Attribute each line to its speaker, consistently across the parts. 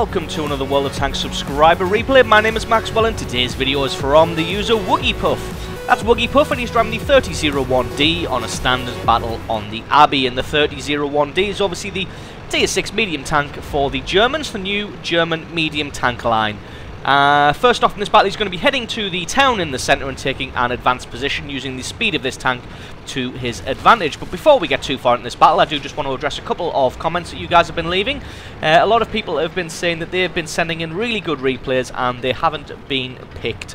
Speaker 1: welcome to another World of Tanks subscriber replay. My name is Maxwell and today's video is from the user Woogiepuff. That's Woogiepuff and he's driving the 3001D on a standard battle on the Abbey. And the 3001D is obviously the tier 6 medium tank for the Germans, the new German medium tank line. First off in this battle he's going to be heading to the town in the centre and taking an advanced position using the speed of this tank to his advantage. But before we get too far in this battle, I do just want to address a couple of comments that you guys have been leaving. A lot of people have been saying that they've been sending in really good replays and they haven't been picked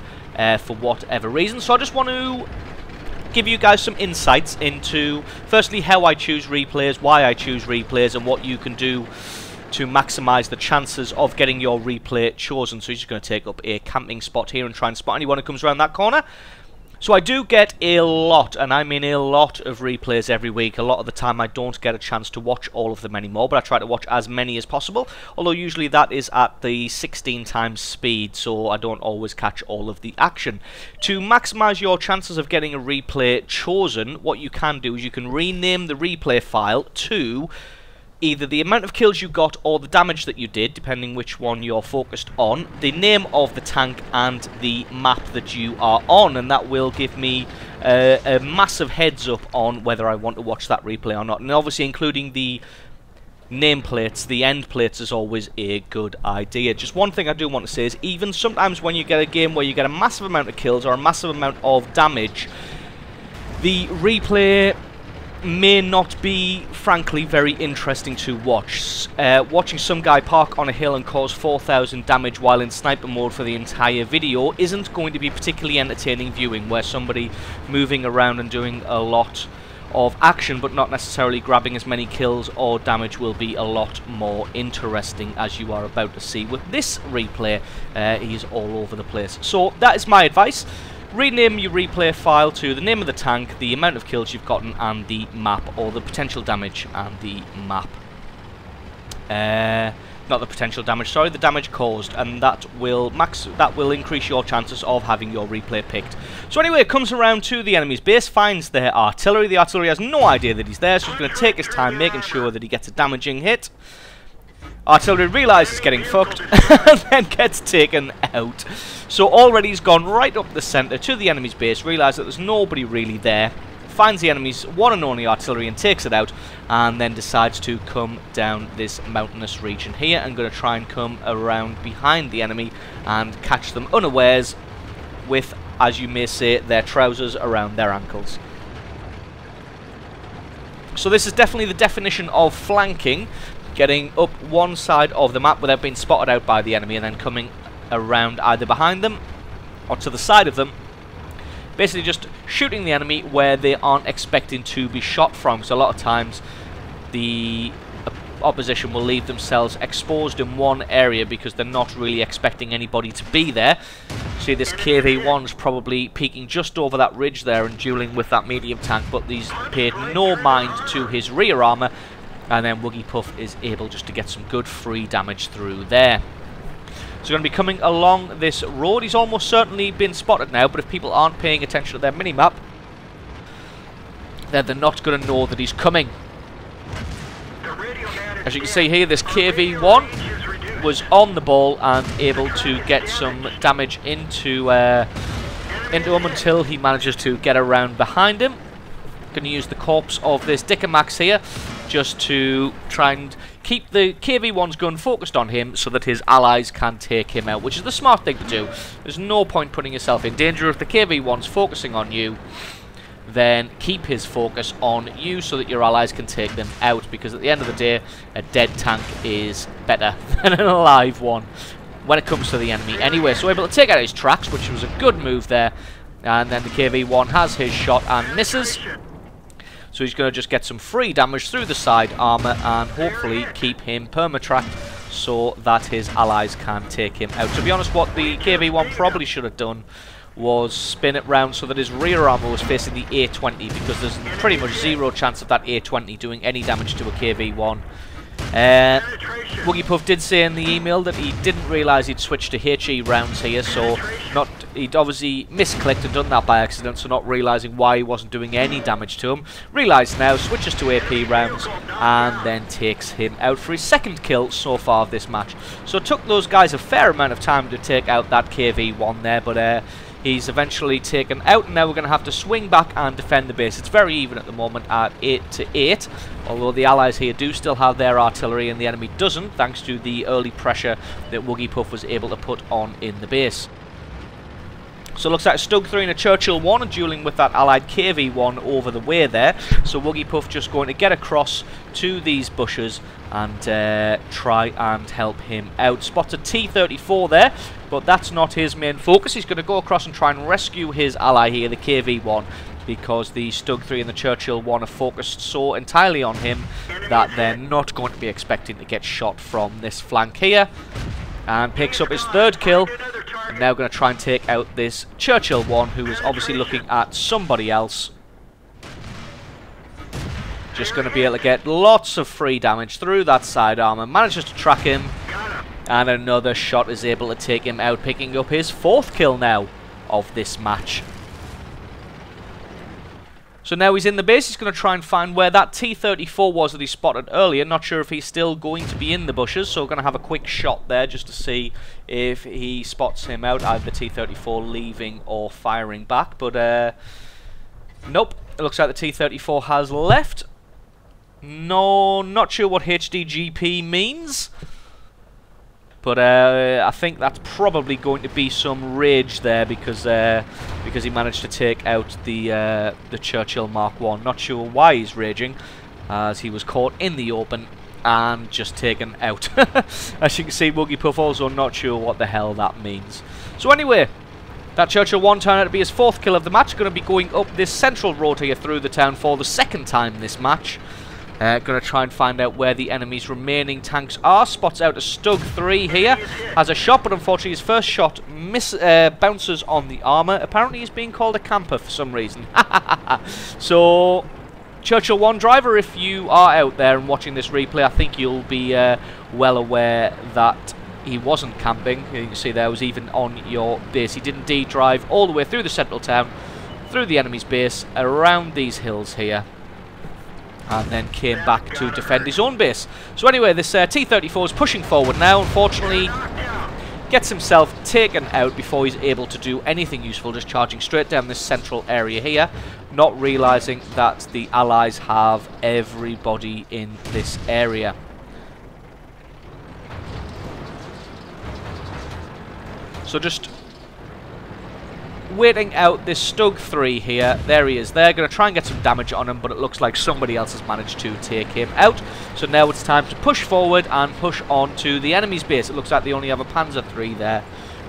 Speaker 1: for whatever reason. So I just want to give you guys some insights into, firstly, how I choose replays, why I choose replays, and what you can do to maximise the chances of getting your replay chosen. So he's just going to take up a camping spot here and try and spot anyone who comes around that corner. So I do get a lot, and I mean a lot, of replays every week. A lot of the time I don't get a chance to watch all of them anymore, but I try to watch as many as possible, although usually that is at the 16 times speed, so I don't always catch all of the action. To maximise your chances of getting a replay chosen, what you can do is you can rename the replay file to either the amount of kills you got or the damage that you did, depending which one you're focused on, the name of the tank and the map that you are on, and that will give me a massive heads up on whether I want to watch that replay or not. And obviously including the nameplates, the end plates, is always a good idea. Just one thing I do want to say is, even sometimes when you get a game where you get a massive amount of kills or a massive amount of damage, the replay may not be, frankly, very interesting to watch. Watching some guy park on a hill and cause 4,000 damage while in sniper mode for the entire video isn't going to be particularly entertaining viewing, where somebody moving around and doing a lot of action but not necessarily grabbing as many kills or damage will be a lot more interesting, as you are about to see with this replay. He's all over the place. So that is my advice. Rename your replay file to the name of the tank, the amount of kills you've gotten, and the map, or the potential damage and the map. Not the potential damage, sorry, the damage caused, and that will increase your chances of having your replay picked. So anyway, it comes around to the enemy's base, finds their artillery. The artillery has no idea that he's there, so he's going to take his time making sure that he gets a damaging hit. Artillery realises getting fucked and then gets taken out. So already he's gone right up the centre to the enemy's base, realises that there's nobody really there, finds the enemy's one and only artillery and takes it out, and then decides to come down this mountainous region here and going to try and come around behind the enemy and catch them unawares with, as you may say, their trousers around their ankles. So this is definitely the definition of flanking. Getting up one side of the map without being spotted out by the enemy and then coming around either behind them or to the side of them. Basically just shooting the enemy where they aren't expecting to be shot from. So a lot of times the opposition will leave themselves exposed in one area because they're not really expecting anybody to be there. See, this KV-1's probably peeking just over that ridge there and dueling with that medium tank, but he's paid no mind to his rear armour. And then Woogiepuff is able just to get some good free damage through there. So going to be coming along this road. He's almost certainly been spotted now, but if people aren't paying attention to their minimap, then they're not going to know that he's coming. As you can see here, this KV-1 was on the ball and able to get some damage into him until he manages to get around behind him. Going to use the corpse of this Dickermax here just to try and keep the KV-1's gun focused on him so that his allies can take him out, which is the smart thing to do. There's no point putting yourself in danger. If the KV-1's focusing on you, then keep his focus on you so that your allies can take them out, because at the end of the day, a dead tank is better than an alive one when it comes to the enemy anyway. So able to take out his tracks, which was a good move there, and then the KV-1 has his shot and misses. So he's going to just get some free damage through the side armour and hopefully keep him perma-tracked so that his allies can take him out. To be honest, what the KV-1 probably should have done was spin it round so that his rear armour was facing the A20, because there's pretty much zero chance of that A20 doing any damage to a KV-1 Woogie Puff did say in the email that he didn't realise he'd switched to HE rounds here, so he'd obviously misclicked and done that by accident, so not realising why he wasn't doing any damage to him. Realised now, switches to AP rounds, and then takes him out for his second kill so far of this match. So it took those guys a fair amount of time to take out that KV-1 there, but he's eventually taken out, and now we're going to have to swing back and defend the base. It's very even at the moment at 8-8, although the allies here do still have their artillery and the enemy doesn't, thanks to the early pressure that Woogie Puff was able to put on in the base. So it looks like a Stug 3 and a Churchill 1 are dueling with that allied KV-1 over the way there. So Woogie Puff just going to get across to these bushes and try and help him out. Spots a T-34 there, but that's not his main focus. He's going to go across and try and rescue his ally here, the KV-1, because the Stug 3 and the Churchill 1 are focused so entirely on him that they're not going to be expecting to get shot from this flank here. And picks up his third kill. And now going to try and take out this Churchill 1, who is obviously looking at somebody else. Just going to be able to get lots of free damage through that side armor. Manages to track him. And another shot is able to take him out, picking up his fourth kill now of this match. So now he's in the base. He's going to try and find where that T-34 was that he spotted earlier. Not sure if he's still going to be in the bushes, so we're going to have a quick shot there just to see if he spots him out, either the T-34 leaving or firing back. But nope, it looks like the T-34 has left. No, not sure what HDGP means. But I think that's probably going to be some rage there because he managed to take out the Churchill Mark 1. Not sure why he's raging, as he was caught in the open and just taken out. As you can see, Woogie Puff also not sure what the hell that means. So anyway, that Churchill 1 turned out to be his fourth kill of the match. Going to be going up this central road here through the town for the second time this match. Going to try and find out where the enemy's remaining tanks are. Spots out a Stug 3 here. Has a shot, but unfortunately his first shot bounces on the armor. Apparently he's being called a camper for some reason. So, Churchill 1 driver, if you are out there and watching this replay, I think you'll be well aware that he wasn't camping. You can see there was even on your base. He did indeed drive all the way through the central town, through the enemy's base, around these hills here, and then came back to defend his own base. So anyway, this T-34 is pushing forward now. Unfortunately, gets himself taken out before he's able to do anything useful, just charging straight down this central area here, not realising that the allies have everybody in this area. So just waiting out this Stug 3 here. There he is. They're going to try and get some damage on him, but it looks like somebody else has managed to take him out. So now it's time to push forward and push on to the enemy's base. It looks like they only have a Panzer 3 there,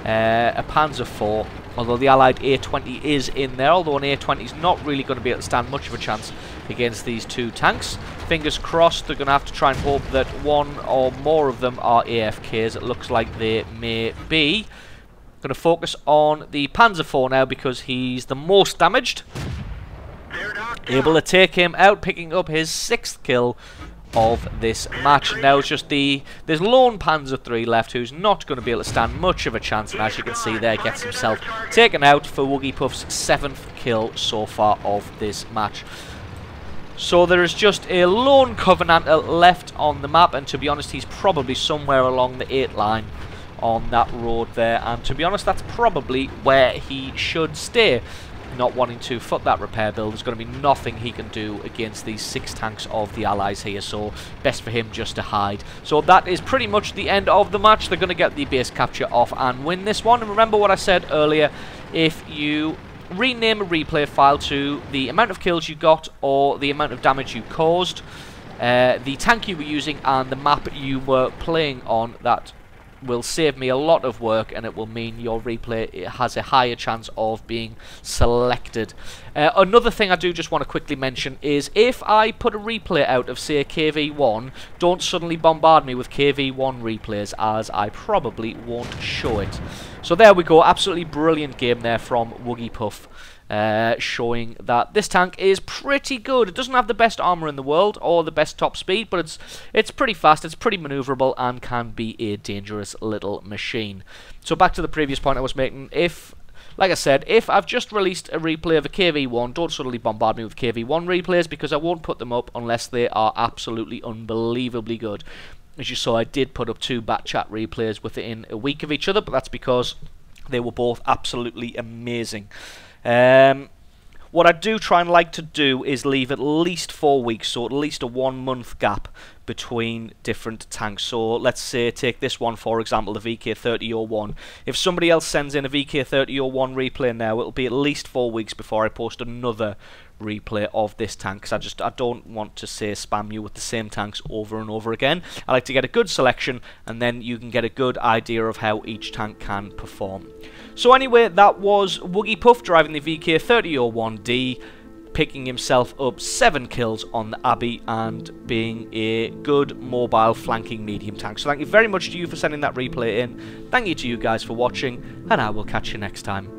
Speaker 1: a Panzer 4, although the allied A20 is in there, although an A20 is not really going to be able to stand much of a chance against these two tanks. Fingers crossed, they're going to have to try and hope that one or more of them are AFKs. It looks like they may be. Going to focus on the Panzer 4 now because he's the most damaged. Able to take him out, picking up his 6th kill of this match. Now it's just there's lone Panzer 3 left, who's not going to be able to stand much of a chance, and as you can see there, gets himself taken out for Woogie Puff's 7th kill so far of this match. So there is just a lone Covenanter left on the map, and to be honest, he's probably somewhere along the 8 line on that road there, and to be honest, that's probably where he should stay. Not wanting to foot that repair build, there's going to be nothing he can do against these 6 tanks of the allies here, so best for him just to hide. So that is pretty much the end of the match. They're going to get the base capture off and win this one. And remember what I said earlier, if you rename a replay file to the amount of kills you got or the amount of damage you caused, the tank you were using and the map you were playing on, that will save me a lot of work, and it will mean your replay has a higher chance of being selected. Another thing I do just want to quickly mention is if I put a replay out of, say, KV1, don't suddenly bombard me with KV1 replays, as I probably won't show it. So there we go, absolutely brilliant game there from Woogie Puff. showing that this tank is pretty good. It doesn't have the best armor in the world or the best top speed, but it's pretty fast, it's pretty maneuverable, and can be a dangerous little machine. So back to the previous point I was making, like I said, if I've just released a replay of a KV1, don't suddenly bombard me with KV1 replays, because I won't put them up unless they are absolutely unbelievably good. As you saw, I did put up 2 Bat Chat replays within a week of each other, but that's because they were both absolutely amazing. What I do try and like to do is leave at least 4 weeks, so at least a 1 month gap between different tanks. So let's say, take this one for example, the VK3001. If somebody else sends in a VK3001 replay now, it'll be at least 4 weeks before I post another replay of this tank, because I don't want to say spam you with the same tanks over and over again. I like to get a good selection, and then you can get a good idea of how each tank can perform. So anyway, that was Woogie Puff driving the VK3001D, picking himself up 7 kills on the Abbey and being a good mobile flanking medium tank. So thank you very much to you for sending that replay in. Thank you to you guys for watching, and I will catch you next time.